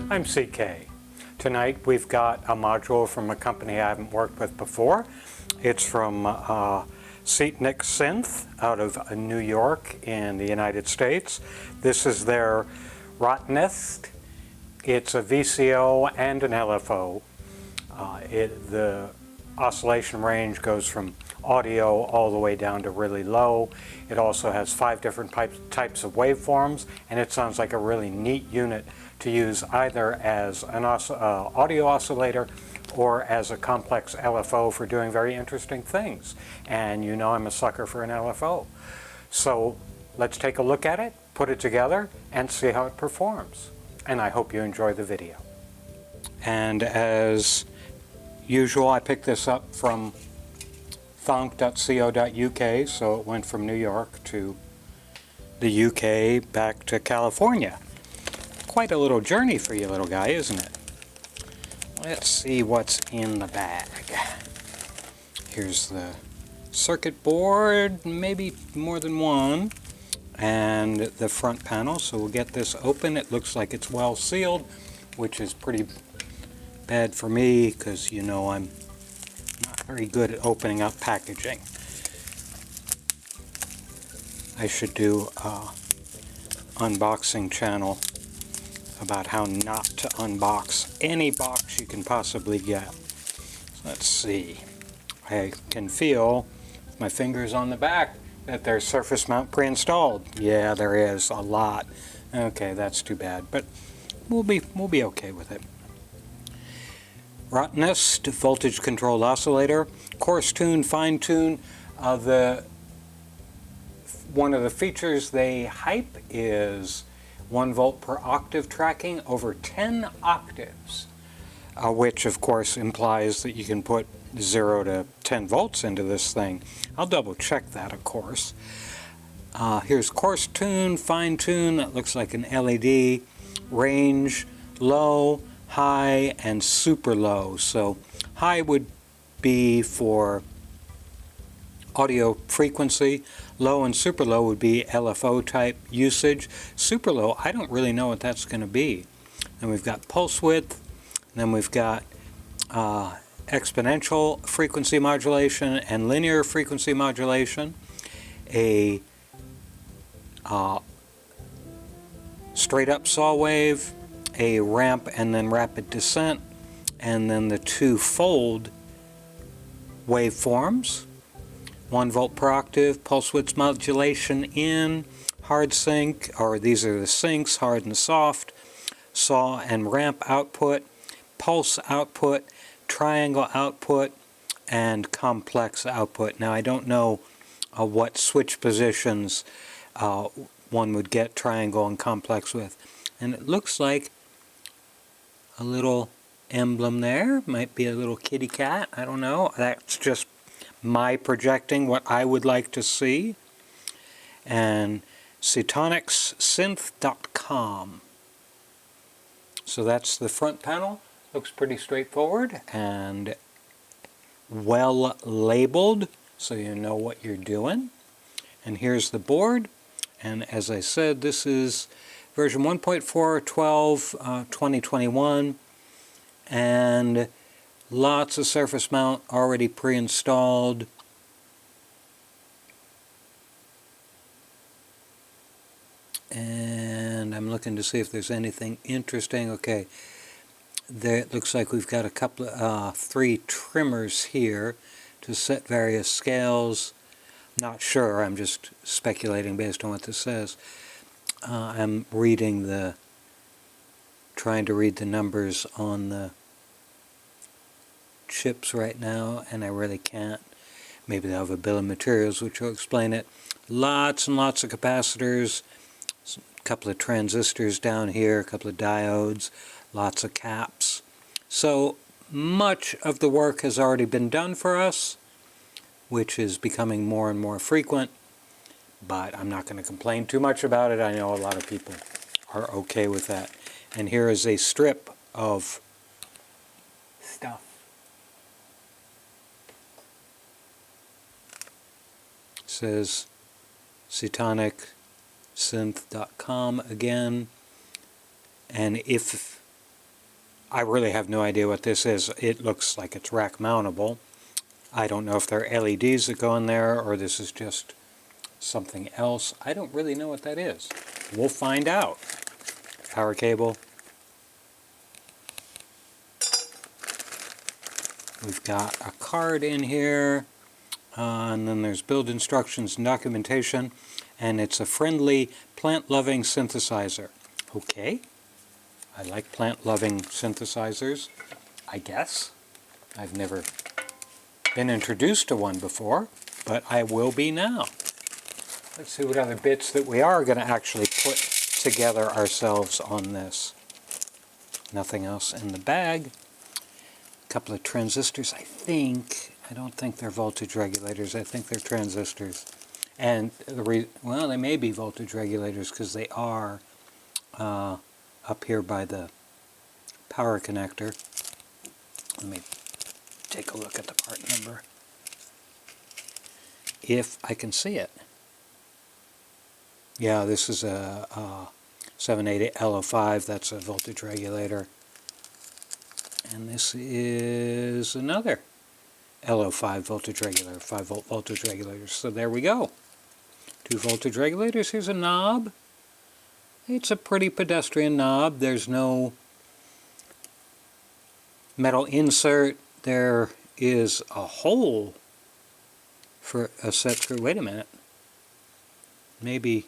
I'm CK. Tonight we've got a module from a company I haven't worked with before. It's from Setonixsynth out of New York in the United States. This is their Rottnest. It's a VCO and an LFO. The oscillation range goes from audio all the way down to really low. It also has 5 different types of waveforms, and it sounds like a really neat unit to use either as an audio oscillator or as a complex LFO for doing very interesting things. And you know I'm a sucker for an LFO. So let's take a look at it, put it together, and see how it performs. And I hope you enjoy the video. And as usual, I picked this up from thonk.co.uk, so it went from New York to the UK back to California. Quite a little journey for you little guy, isn't it? Let's see what's in the bag. Here's the circuit board, maybe more than one, and the front panel. So we'll get this open. It looks like it's well sealed, which is pretty bad for me because you know I'm not very good at opening up packaging. I should do an unboxing channel about how not to unbox any box you can possibly get. Let's see. I can feel with my fingers on the back that there's surface mount pre-installed. Yeah, there is a lot. Okay, that's too bad, but we'll be okay with it. Rottnest voltage controlled oscillator, coarse tune, fine tune. One of the features they hype is 1 volt per octave tracking over 10 octaves, which of course implies that you can put 0 to 10 volts into this thing. I'll double check that, of course. Here's coarse tune, fine tune, that looks like an LED, range, low, high, and super low. So high would be for audio frequency, low and super low would be LFO type usage. Super low, I don't really know what that's going to be. And we've got pulse width, and then we've got exponential frequency modulation and linear frequency modulation, a straight up saw wave, a ramp and then rapid descent, and then the 2 fold waveforms. 1 volt per octave, pulse width modulation in, hard sync, or these are the syncs, hard and soft, saw and ramp output, pulse output, triangle output, and complex output. Now I don't know what switch positions one would get triangle and complex with. And it looks like a little emblem there, might be a little kitty cat, I don't know, that's just my projecting what I would like to see. And Setonixsynth.com. So that's the front panel. Looks pretty straightforward and well labeled so you know what you're doing. And here's the board. And as I said, this is version 1.4.12 2021, and lots of surface mount already pre-installed. And I'm looking to see if there's anything interesting. Okay, there it looks like we've got a couple of 3 trimmers here to set various scales. Not sure, I'm just speculating based on what this says. I'm trying to read the numbers on the chips right now, and I really can't. Maybe they'll have a bill of materials which will explain it. Lots and lots of capacitors, a couple of transistors down here, a couple of diodes, lots of caps. So much of the work has already been done for us, which is becoming more and more frequent, but I'm not going to complain too much about it. I know a lot of people are okay with that. And here is a strip of stuff. It says Setonixsynth.com again, and if I really have no idea what this is. It looks like it's rack mountable. I don't know if there are LEDs that go in there or this is just something else. I don't really know what that is. We'll find out. Power cable. We've got a card in here, and then there's build instructions and documentation, and it's a friendly, plant-loving synthesizer. Okay, I like plant-loving synthesizers, I guess. I've never been introduced to one before, but I will be now. Let's see what other bits that we are going to actually put together ourselves on this. Nothing else in the bag. Couple of transistors, I think. I don't think they're voltage regulators. I think they're transistors. And well, they may be voltage regulators because they are up here by the power connector. Let me take a look at the part number, if I can see it. Yeah, this is a 780 LFO. That's a voltage regulator. And this is another LFO voltage regulator, 5-volt voltage regulator. So there we go. 2 voltage regulators. Here's a knob. It's a pretty pedestrian knob. There's no metal insert. There is a hole for a set screw. Wait a minute. Maybe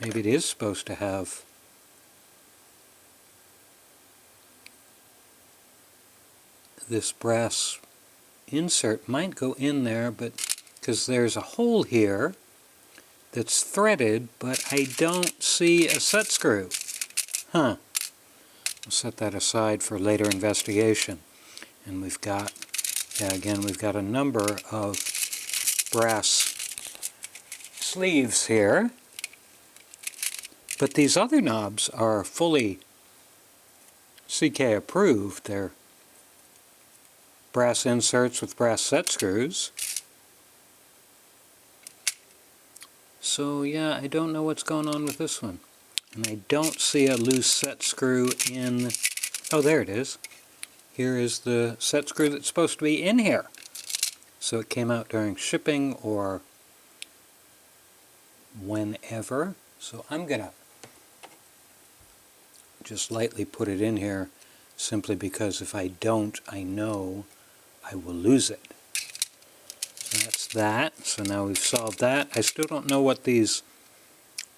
it is supposed to have this brass insert. Might go in there, but because there's a hole here that's threaded, but I don't see a set screw. Huh. I'll set that aside for later investigation. And we've got, yeah, again, we've got a number of brass sleeves here. But these other knobs are fully CK approved. They're brass inserts with brass set screws. So yeah, I don't know what's going on with this one. And I don't see a loose set screw in... Oh, there it is. Here is the set screw that's supposed to be in here. So it came out during shipping or whenever. So I'm going to just lightly put it in here, simply because if I don't, I know I will lose it. So that's that. So now we've solved that. I still don't know what these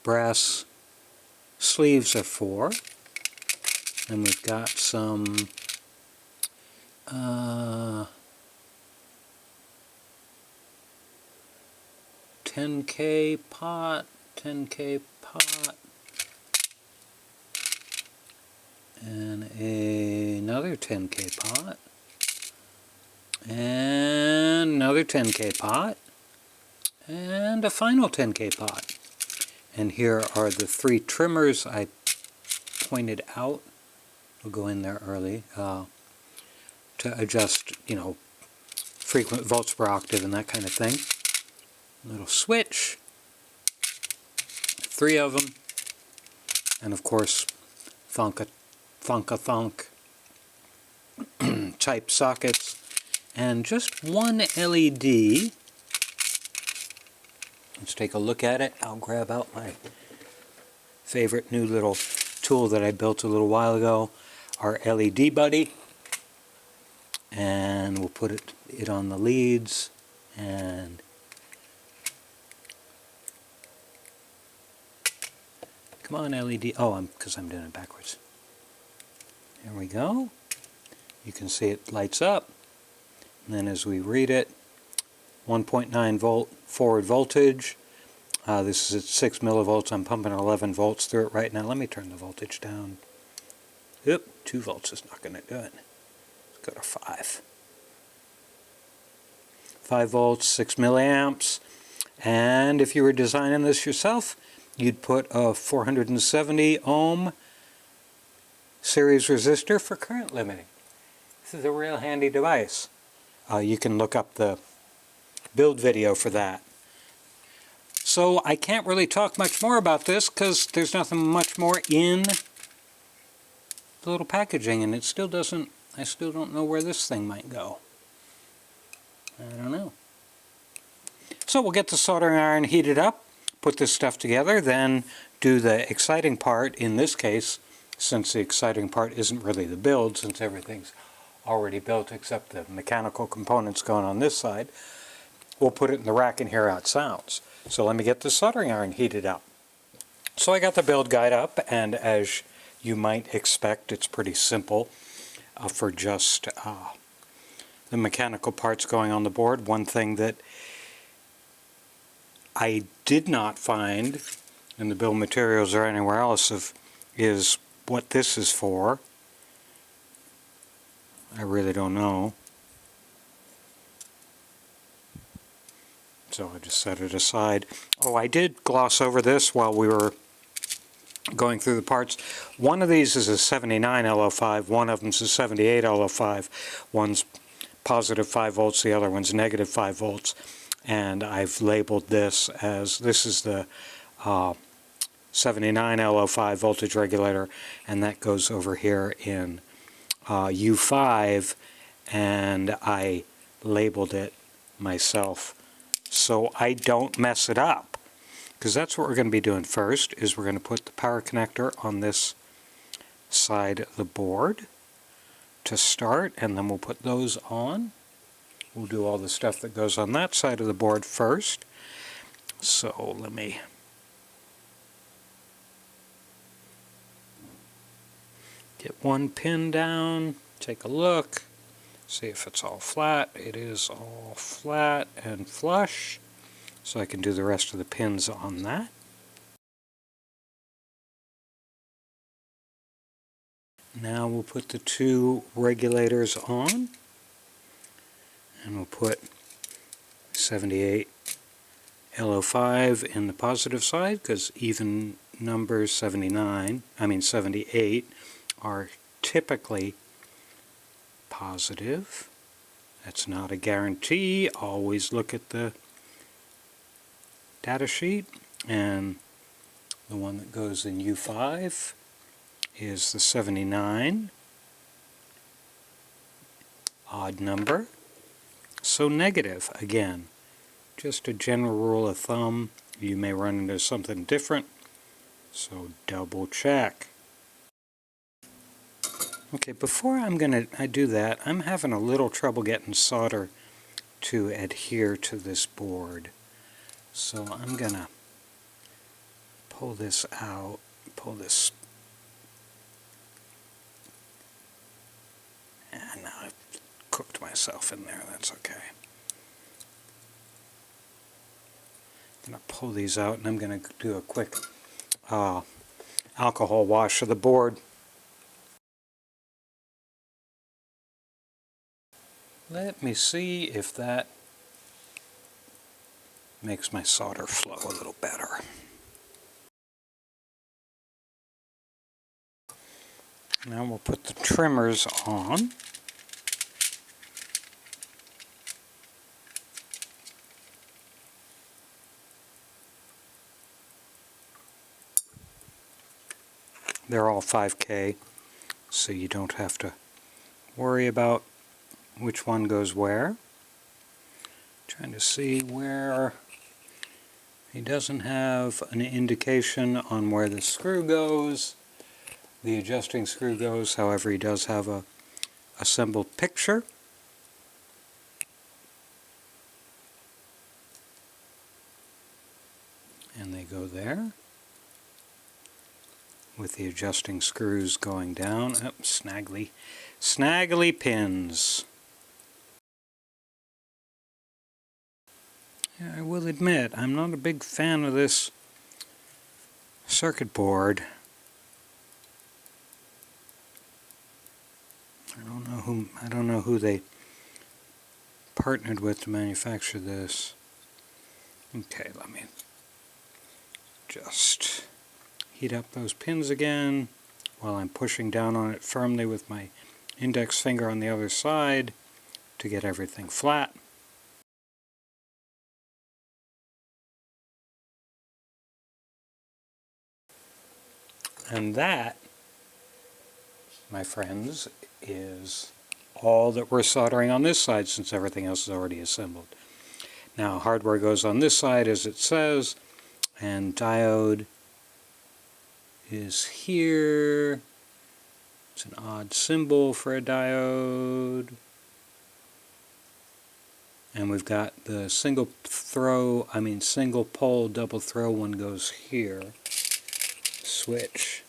brass sleeves are for. And we've got some 10K pot, 10K pot, and another 10K pot, and another 10K pot, and a final 10K pot. And here are the 3 trimmers I pointed out. We'll go in there early to adjust, you know, frequent volts per octave and that kind of thing. Little switch, 3 of them, and of course thonk type sockets, and just one LED. Let's take a look at it. I'll grab out my favorite new little tool that I built a little while ago, our LED buddy, and we'll put it on the leads, and come on, LED. Oh, because I'm doing it backwards. There we go. You can see it lights up. And then as we read it, 1.9 volt forward voltage. This is at 6 millivolts. I'm pumping 11 volts through it right now. Let me turn the voltage down. Oop, 2 volts is not going to do it. Let's go to 5. 5 volts, 6 milliamps. And if you were designing this yourself, you'd put a 470 ohm series resistor for current limiting. This is a real handy device. You can look up the build video for that. So I can't really talk much more about this because there's nothing much more in the little packaging, and it still doesn't, I still don't know where this thing might go. I don't know. So we'll get the soldering iron heated up, put this stuff together, then do the exciting part. In this case, since the exciting part isn't really the build, since everything's already built except the mechanical components going on this side, we'll put it in the rack and hear how it sounds. So let me get the soldering iron heated up. So I got the build guide up, and as you might expect, it's pretty simple for just the mechanical parts going on the board. One thing that I did not find in the bill of materials or anywhere else is what this is for. I really don't know. So I just set it aside. Oh, I did gloss over this while we were going through the parts. One of these is a 79 LO5, one of them is a 78 LO5. One's positive 5 volts, the other one's negative 5 volts. And I've labeled this as, this is the 79 LO5 voltage regulator, and that goes over here in U5, and I labeled it myself so I don't mess it up, because that's what we're going to be doing first. Is we're going to put the power connector on this side of the board to start, and then we'll put those on. We'll do all the stuff that goes on that side of the board first. So let me get one pin down, take a look, see if it's all flat. It is all flat and flush, so I can do the rest of the pins on that. Now we'll put the two regulators on, and we'll put 78 LO5 in the positive side, because even numbers 78 are typically positive. That's not a guarantee. Always look at the data sheet. And the one that goes in U5 is the 79, odd number. So negative, again, just a general rule of thumb. You may run into something different, so double check. Okay, before I do that, I'm having a little trouble getting solder to adhere to this board. So I'm gonna pull this out, pull this, and now I've cooked myself in there, that's okay. I'm going to pull these out, and I'm going to do a quick alcohol wash of the board. Let me see if that makes my solder flow a little better. Now we'll put the trimmers on. They're all 5K, so you don't have to worry about which one goes where. Trying to see where he doesn't have an indication on where the screw goes, the adjusting screw goes. However, he does have a assembled picture. And they go there, with the adjusting screws going down. Oh, snaggly pins. Yeah, I will admit, I'm not a big fan of this circuit board. I don't know who they partnered with to manufacture this. Okay, let me just heat up those pins again while I'm pushing down on it firmly with my index finger on the other side to get everything flat. And that my friends, is all that we're soldering on this side, since everything else is already assembled. Now hardware goes on this side as it says, and diode is here. It's an odd symbol for a diode. And we've got the single pole double throw one goes here. Switch.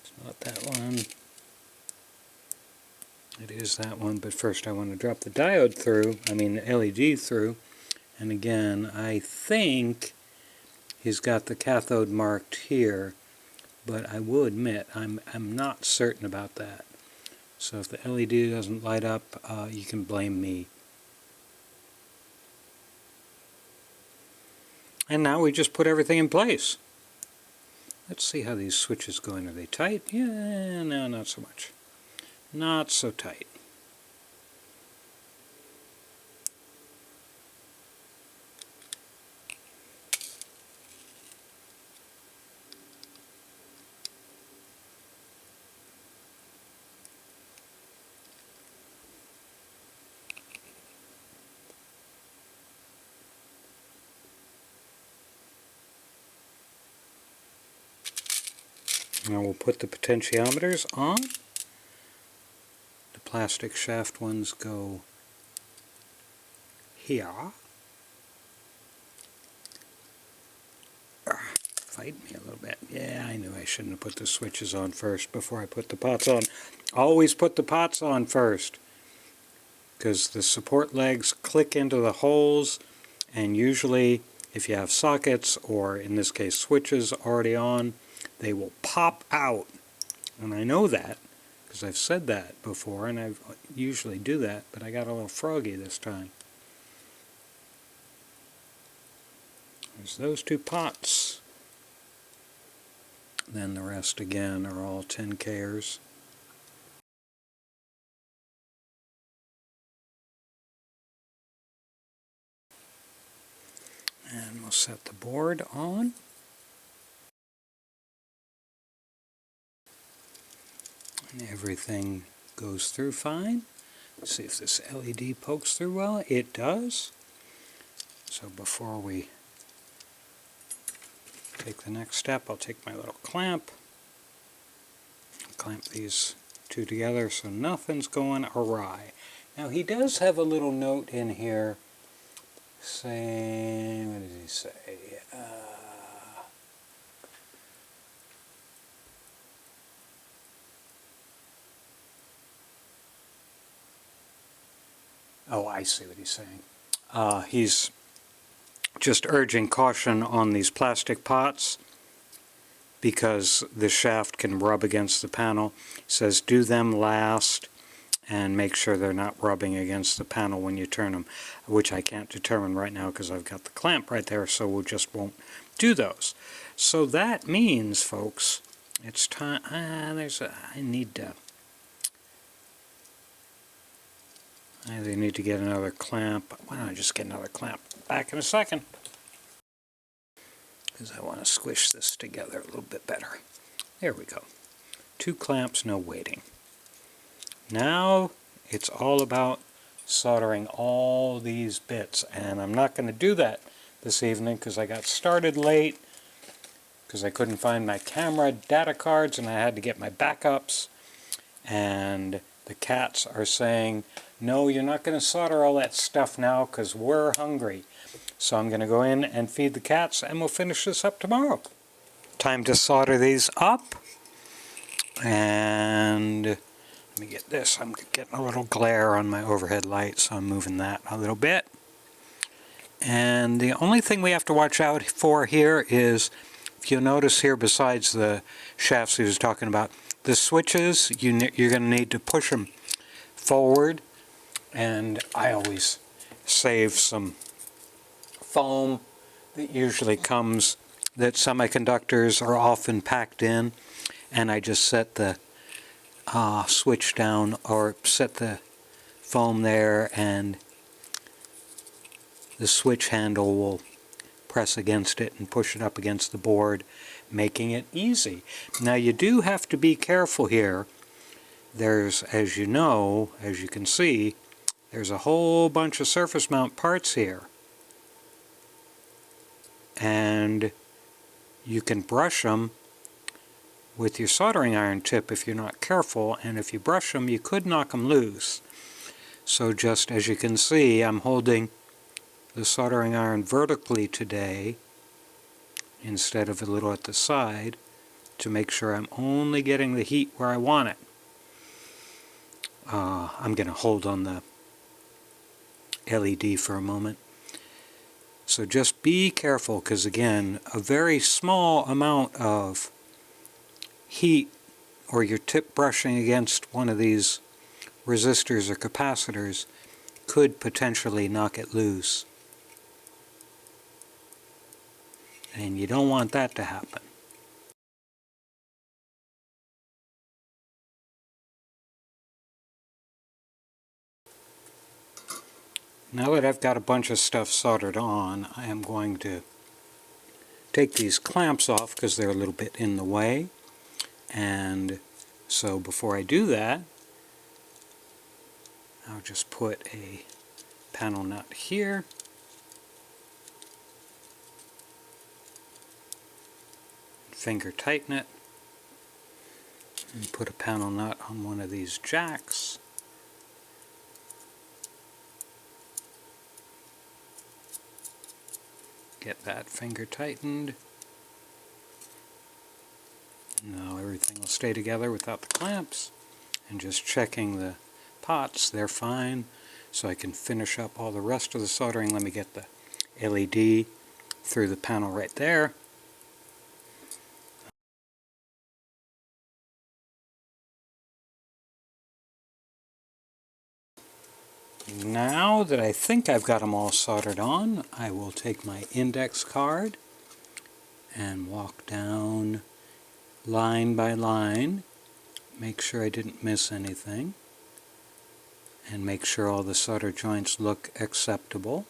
It's not that one. It is that one, but first I want to drop the diode through, the LED through. And again, I think he's got the cathode marked here, but I will admit I'm not certain about that. So if the LED doesn't light up, you can blame me. And now we just put everything in place. Let's see how these switches go in. Are they tight? Yeah, no, not so much. Not so tight. Now we'll put the potentiometers on. The plastic shaft ones go here. Fight me a little bit. Yeah, I knew I shouldn't have put the switches on first before I put the pots on. Always put the pots on first, because the support legs click into the holes, and usually if you have sockets, or in this case switches already on, they will pop out. And I know that because I've said that before, and I usually do that, but I got a little froggy this time. There's those two pots. Then the rest again are all 10Kers. And we'll set the board on. And everything goes through fine. Let's see if this LED pokes through well. It does. So before we take the next step, I'll take my little clamp. Clamp these two together so nothing's going awry. Now he does have a little note in here saying, what did he say? Oh, I see what he's saying. He's just urging caution on these plastic pots because the shaft can rub against the panel. He says do them last and make sure they're not rubbing against the panel when you turn them, which I can't determine right now because I've got the clamp right there, so we just won't do those. So that means, folks, it's time. I either need to get another clamp. Why don't I just get another clamp? Back in a second. Because I want to squish this together a little bit better. There we go. 2 clamps, no waiting. Now it's all about soldering all these bits. And I'm not going to do that this evening because I got started late. Because I couldn't find my camera data cards and I had to get my backups. And the cats are saying, no, you're not going to solder all that stuff now because we're hungry. So I'm going to go in and feed the cats and we'll finish this up tomorrow. Time to solder these up. And let me get this. I'm getting a little glare on my overhead light, so I'm moving that a little bit. And the only thing we have to watch out for here is, if you'll notice here besides the shafts he was talking about, the switches, you're going to need to push them forward. And I always save some foam that usually comes, that semiconductors are often packed in, and I just set the switch down, or set the foam there, and the switch handle will press against it and push it up against the board, making it easy. Now you do have to be careful here. There's, as you know, as you can see, there's a whole bunch of surface mount parts here. And you can brush them with your soldering iron tip if you're not careful, and if you brush them you could knock them loose. So just as you can see, I'm holding the soldering iron vertically today instead of a little at the side to make sure I'm only getting the heat where I want it. I'm going to hold on the LED for a moment. So just be careful, because again, a very small amount of heat or your tip brushing against one of these resistors or capacitors could potentially knock it loose. And you don't want that to happen. Now that I've got a bunch of stuff soldered on, I am going to take these clamps off because they're a little bit in the way. And so before I do that, I'll just put a panel nut here. Finger tighten it. And put a panel nut on one of these jacks. Get that finger tightened. Now everything will stay together without the clamps. And just checking the pots, they're fine. So I can finish up all the rest of the soldering. Let me get the LED through the panel right there. Now that I think I've got them all soldered on, I will take my index card and walk down line by line, make sure I didn't miss anything, and make sure all the solder joints look acceptable.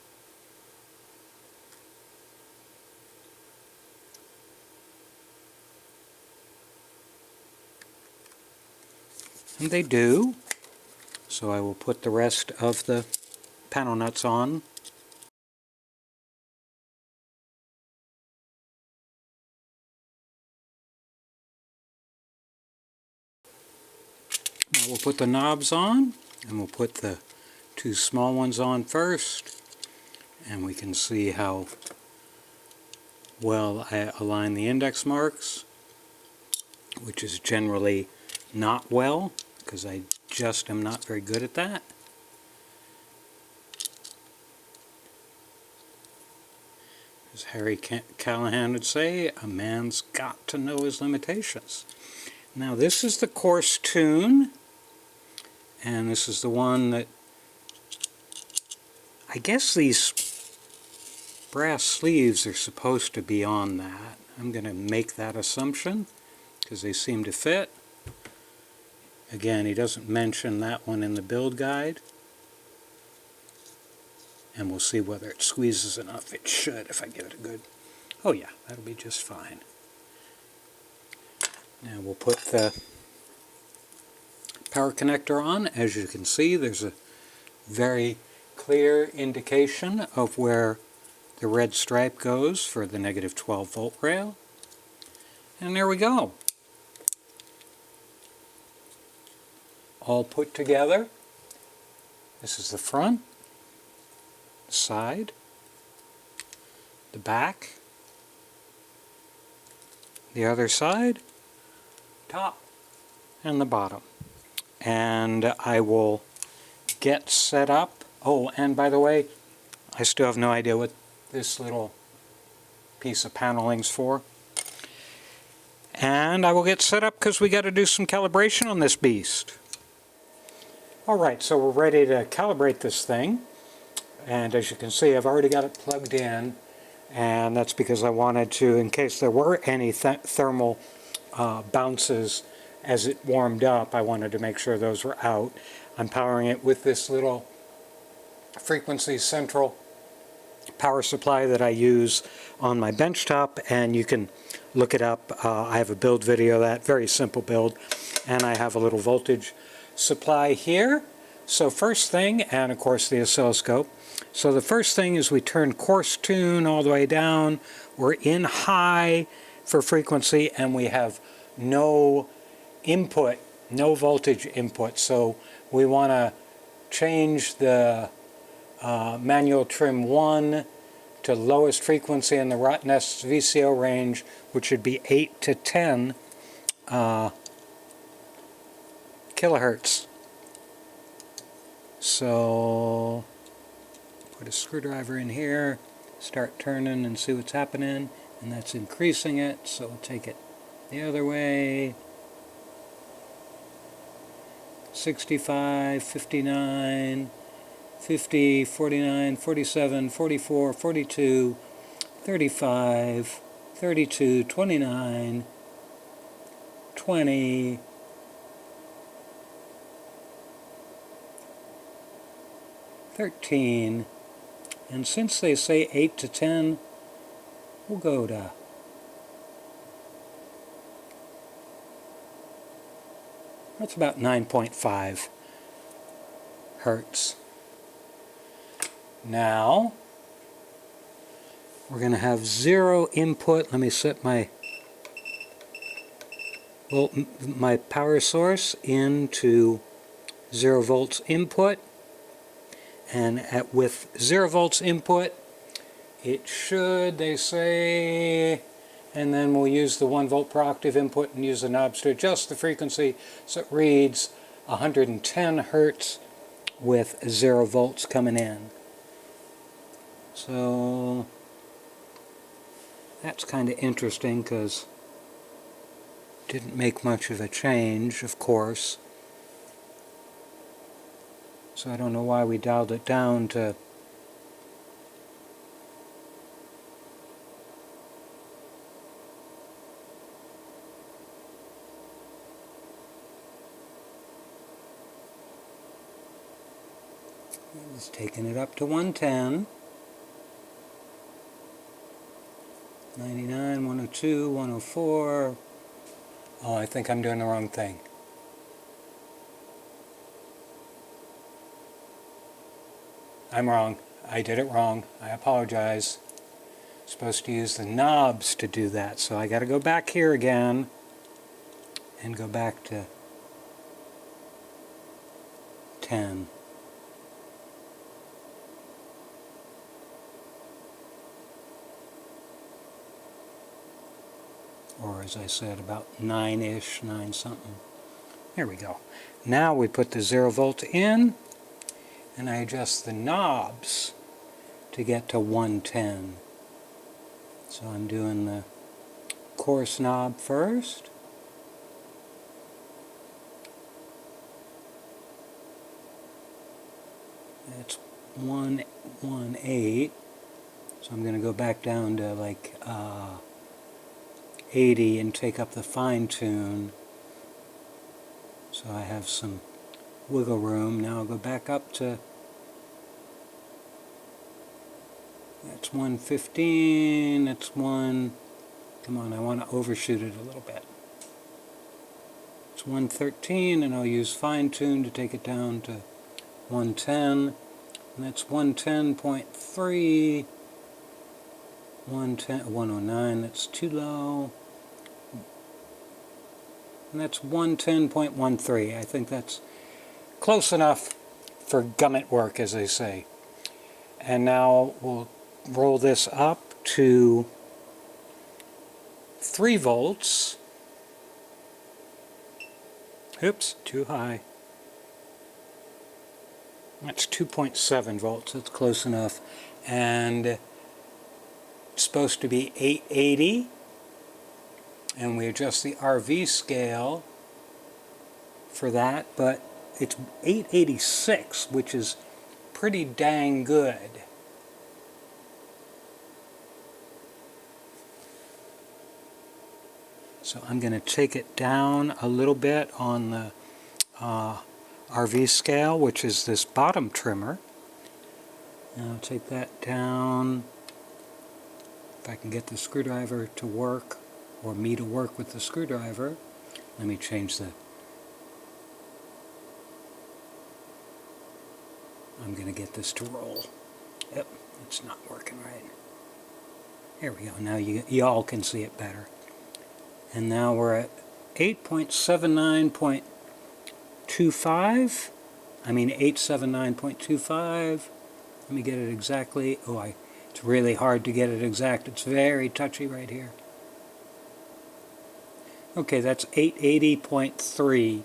And they do. So I will put the rest of the panel nuts on. Now we'll put the knobs on, and we'll put the two small ones on first, and we can see how well I align the index marks, which is generally not well, because I just am not very good at that. As Harry Callahan would say, a man's got to know his limitations. Now this is the coarse tune, and this is the one that, I guess these brass sleeves are supposed to be on that. I'm going to make that assumption because they seem to fit. Again, he doesn't mention that one in the build guide. And we'll see whether it squeezes enough. It should if I give it a good... Oh yeah, that'll be just fine. Now we'll put the power connector on. As you can see, there's a very clear indication of where the red stripe goes for the negative 12 volt rail. And there we go. All put together. This is the front, the side, the back, the other side, top, and the bottom. And I will get set up. Oh, and by the way, I still have no idea what this little piece of paneling's for. And I will get set up because we got to do some calibration on this beast. Alright, so we're ready to calibrate this thing, and as you can see I've already got it plugged in, and that's because I wanted to, in case there were any thermal bounces as it warmed up, I wanted to make sure those were out. I'm powering it with this little frequency central power supply that I use on my benchtop, and you can look it up. I have a build video of that, very simple build, and I have a little voltage supply here. So first thing, and of course the oscilloscope. So the first thing is we turn coarse tune all the way down. We're in high for frequency, and we have no input, no voltage input. So we want to change the manual trim 1 to lowest frequency in the Rottnest VCO range, which would be 8 to 10 kilohertz. So put a screwdriver in here, start turning and see what's happening, and that's increasing it. So we'll take it the other way. 65, 59, 50, 49, 47, 44, 42, 35, 32, 29, 20, 13, and since they say 8 to 10, we'll go to that's about 9.5 hertz. Now we're going to have zero input. Let me set my power source into 0 volts input, and with 0 volts input it should, they say, and then we'll use the 1 volt per octave input and use the knobs to adjust the frequency so it reads 110 hertz with 0 volts coming in. So that's kind of interesting because it didn't make much of a change, of course. So I don't know why we dialed it down to it's taking it up to 110. 99, 102, 104. Oh, I think I'm doing the wrong thing. I'm wrong. I did it wrong. I apologize. I'm supposed to use the knobs to do that, so I got to go back here again and go back to 10. Or as I said, about 9-ish, 9 something. There we go. Now we put the 0 volt in, and I adjust the knobs to get to 110. So I'm doing the coarse knob first. That's 118. So I'm going to go back down to like 80 and take up the fine tune. So I have some wiggle room. Now I'll go back up to, that's 115, that's 1, come on, I want to overshoot it a little bit. It's 113, and I'll use fine tune to take it down to 110, and that's 110.3, 109, that's too low. And that's 110.13. I think that's close enough for gummit work, as they say. And now we'll roll this up to 3 volts. Oops, too high. That's 2.7 volts. That's close enough. And it's supposed to be 880. And we adjust the RV scale for that, but it's 886, which is pretty dang good. So I'm going to take it down a little bit on the RV scale, which is this bottom trimmer. Now take that down. If I can get the screwdriver to work, or me to work with the screwdriver. Let me change the... I'm going to get this to roll. Yep, it's not working right. Here we go. Now you all can see it better. And now we're at 8.79.25. I mean 879.25. Let me get it exactly. Oh, it's really hard to get it exact. It's very touchy right here. Okay, that's 880.3,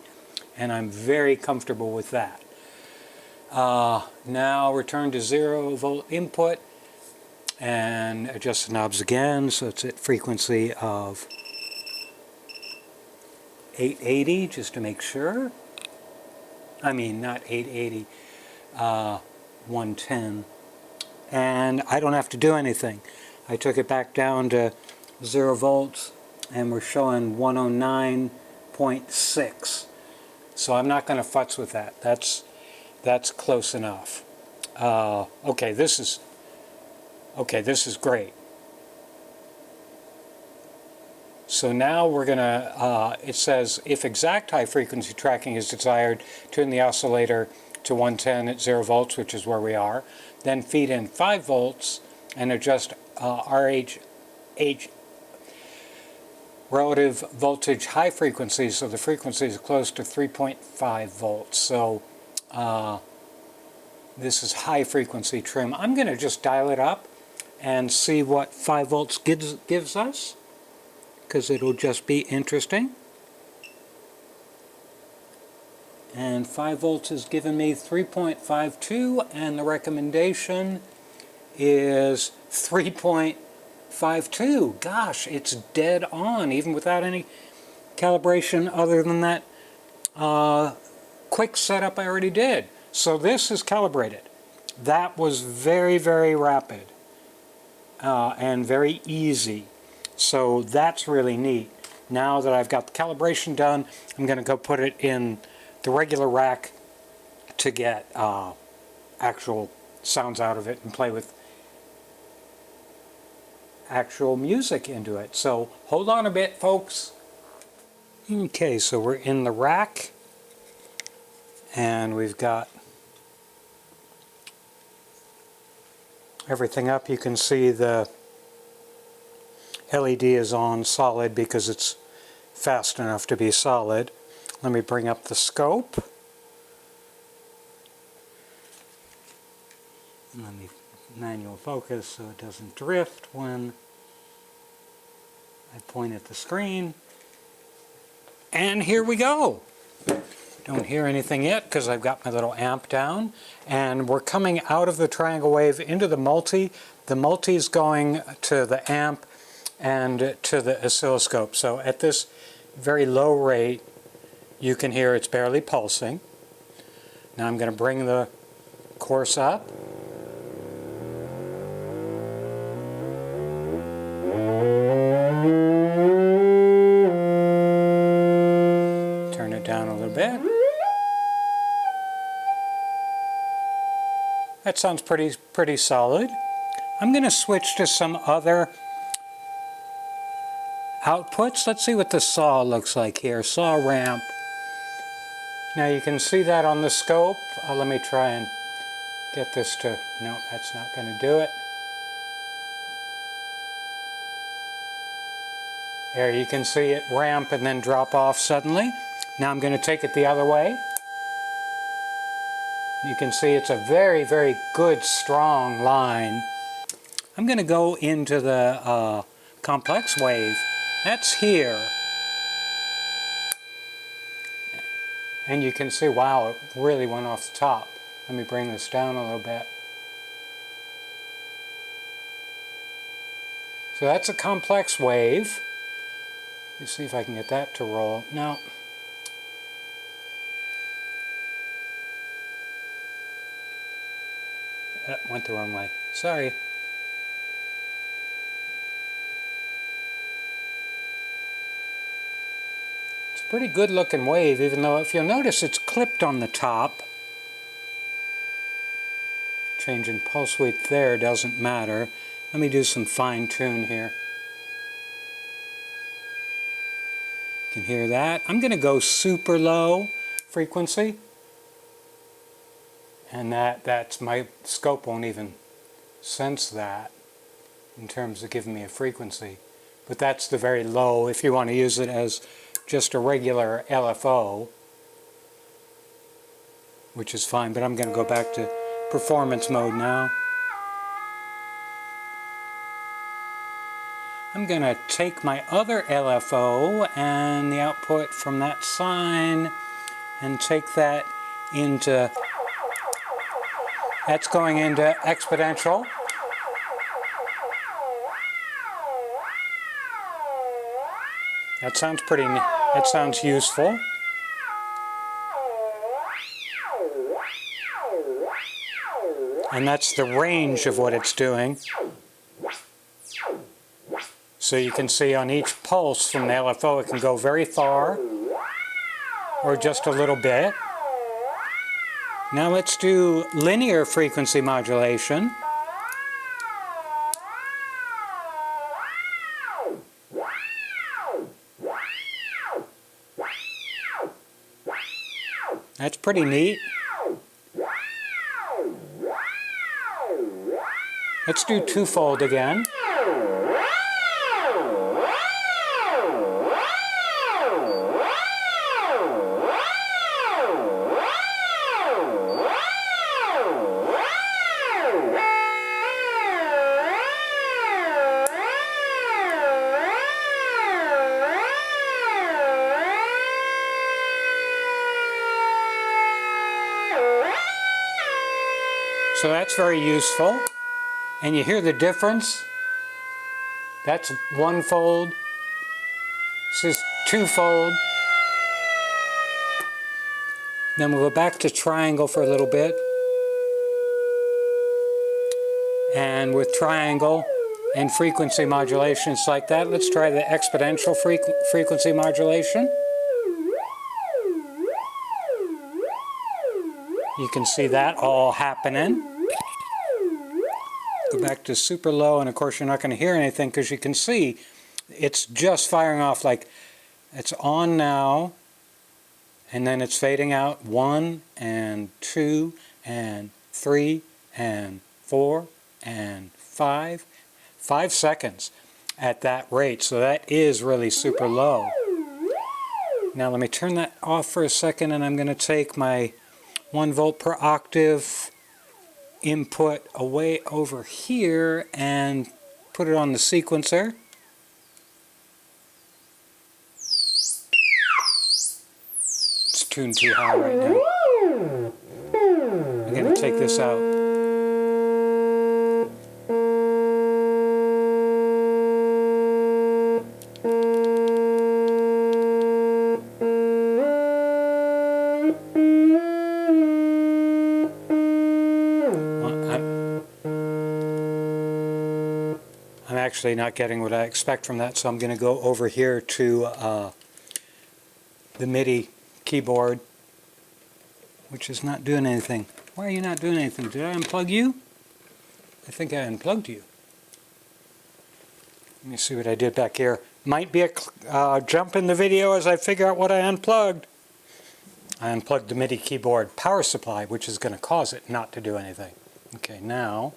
and I'm very comfortable with that. Now return to 0 volt input and adjust the knobs again, so it's at frequency of 880, just to make sure. I mean, not 880, 110. And I don't have to do anything. I took it back down to 0 volts, and we're showing 109.6. So I'm not going to futz with that. That's close enough. Okay, this is great. So now we're going to, it says, if exact high frequency tracking is desired, turn the oscillator to 110 at 0 volts, which is where we are. Then feed in 5 volts and adjust RH relative voltage high frequency, so the frequency is close to 3.5 volts. So this is high frequency trim. I'm going to just dial it up and see what 5 volts gives us, because it'll just be interesting. And 5 volts has given me 3.52, and the recommendation is 3.52. Gosh, it's dead on, even without any calibration other than that quick setup I already did. So this is calibrated. That was very, very rapid and very easy. So that's really neat. Now that I've got the calibration done, I'm going to go put it in the regular rack to get actual sounds out of it and play with actual music into it. So hold on a bit, folks. Okay, so we're in the rack, and we've got everything up. You can see the LED is on solid because it's fast enough to be solid. Let me bring up the scope. And let me manual focus so it doesn't drift when I point at the screen. And here we go. Don't hear anything yet because I've got my little amp down. And we're coming out of the triangle wave into the multi. The multi is going to the amp and to the oscilloscope. So at this very low rate, you can hear it's barely pulsing. Now I'm going to bring the course up. Turn it down a little bit. That sounds pretty solid. I'm going to switch to some other outputs. Let's see what the saw looks like here. Saw ramp. Now you can see that on the scope. Let me try and get this to... No, that's not going to do it. There, you can see it ramp and then drop off suddenly. Now I'm going to take it the other way. You can see it's a very, very good, strong line. I'm going to go into the complex wave. That's here. And you can see, wow, it really went off the top. Let me bring this down a little bit. So that's a complex wave. Let me see if I can get that to roll. No. That went the wrong way. Sorry. It's a pretty good looking wave, even though if you'll notice it's clipped on the top. Changing pulse width there doesn't matter. Let me do some fine tune here. You can hear that. I'm going to go super low frequency. And that's my scope won't even sense that in terms of giving me a frequency. But that's the very low if you want to use it as just a regular LFO, which is fine, but I'm going to go back to performance mode now. I'm going to take my other LFO and the output from that sine and take that into, that's going into exponential. That sounds that sounds useful. And that's the range of what it's doing. So you can see on each pulse from the LFO it can go very far or just a little bit. Now let's do linear frequency modulation. That's pretty neat. Let's do twofold again. So that's very useful. And you hear the difference. That's one fold. This is twofold. Then we'll go back to triangle for a little bit. And with triangle and frequency modulations like that, let's try the exponential frequency modulation. You can see that all happening. Go back to super low, and of course you're not going to hear anything because you can see it's just firing off like it's on now, and then it's fading out 1 and 2 and 3 and 4 and 5. 5 seconds at that rate, so that is really super low. Now let me turn that off for a second, and I'm going to take my 1 volt per octave input away over here and put it on the sequencer. It's tuned too high right now. I'm going to take this out. Actually not getting what I expect from that, so I'm going to go over here to the MIDI keyboard, which is not doing anything. Why are you not doing anything? Did I unplug you? I think I unplugged you. Let me see what I did back here. Might be a jump in the video as I figure out what I unplugged. I unplugged the MIDI keyboard power supply, which is going to cause it not to do anything. Okay, now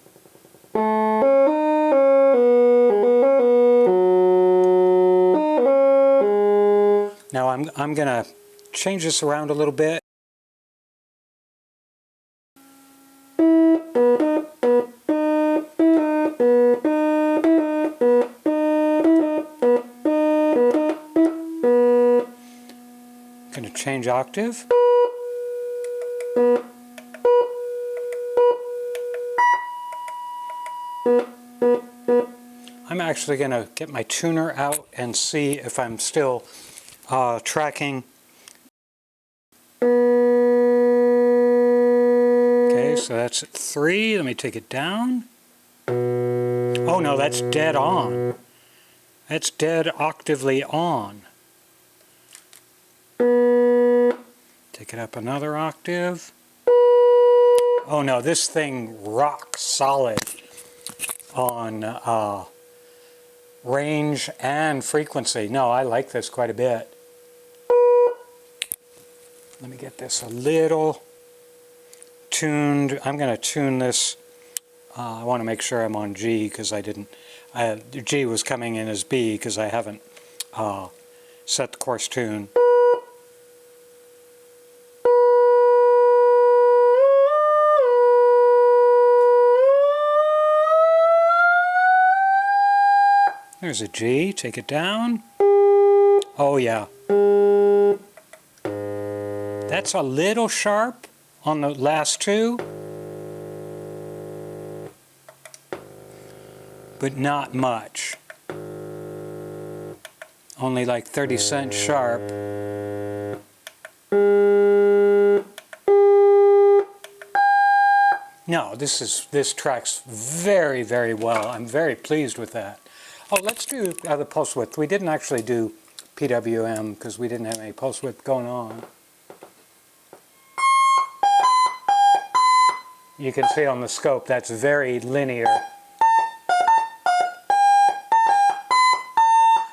I'm going to change this around a little bit. Going to change octave. I'm actually going to get my tuner out and see if I'm still tracking. Okay, so that's at 3. Let me take it down. Oh no, that's dead on. That's dead octavely on. Take it up another octave. Oh no, this thing rocks solid on range and frequency. No, I like this quite a bit. Let me get this a little tuned. I'm going to tune this. I want to make sure I'm on G because I didn't. G was coming in as B because I haven't set the coarse tune. There's a G, take it down. Oh yeah. That's a little sharp on the last two, but not much. Only like 30 cents sharp. No, this tracks very, very well. I'm very pleased with that. Oh, let's do the pulse width. We didn't actually do PWM because we didn't have any pulse width going on. You can see on the scope that's very linear,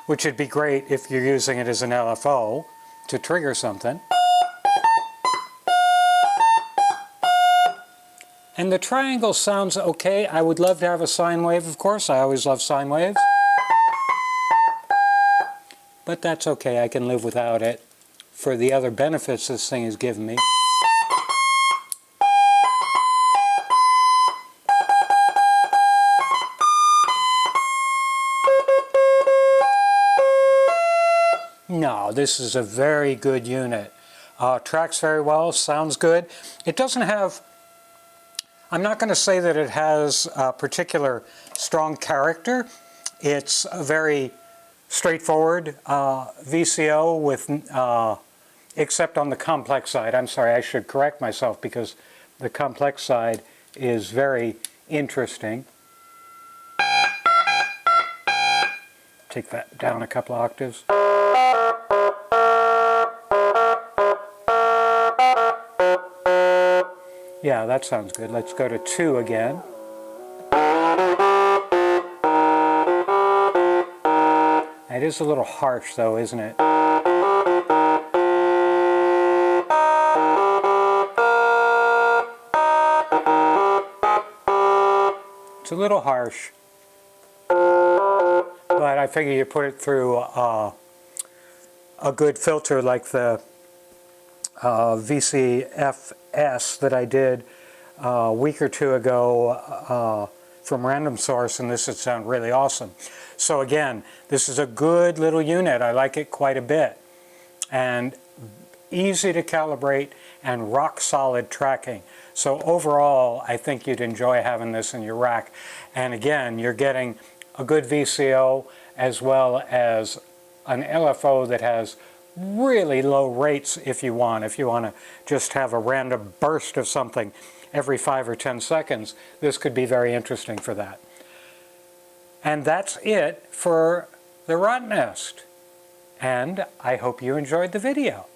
which would be great if you're using it as an LFO to trigger something. And the triangle sounds okay. I would love to have a sine wave, of course. I always love sine waves. But that's okay, I can live without it for the other benefits this thing has given me. No, this is a very good unit. Tracks very well, sounds good. It doesn't have, I'm not going to say that it has a particular strong character. It's a very straightforward VCO with, except on the complex side. I'm sorry, I should correct myself because the complex side is very interesting. Take that down a couple of octaves. Yeah, that sounds good. Let's go to 2 again. It is a little harsh though, isn't it? It's a little harsh, but I figure you put it through a good filter like the VCFS that I did a week or two ago from Random Source, and this would sound really awesome. So again, this is a good little unit. I like it quite a bit. And easy to calibrate and rock solid tracking. So overall, I think you'd enjoy having this in your rack. And again, you're getting a good VCO as well as an LFO that has really low rates if you want. If you want to just have a random burst of something every 5 or 10 seconds, this could be very interesting for that. And that's it for the Rottnest. And I hope you enjoyed the video.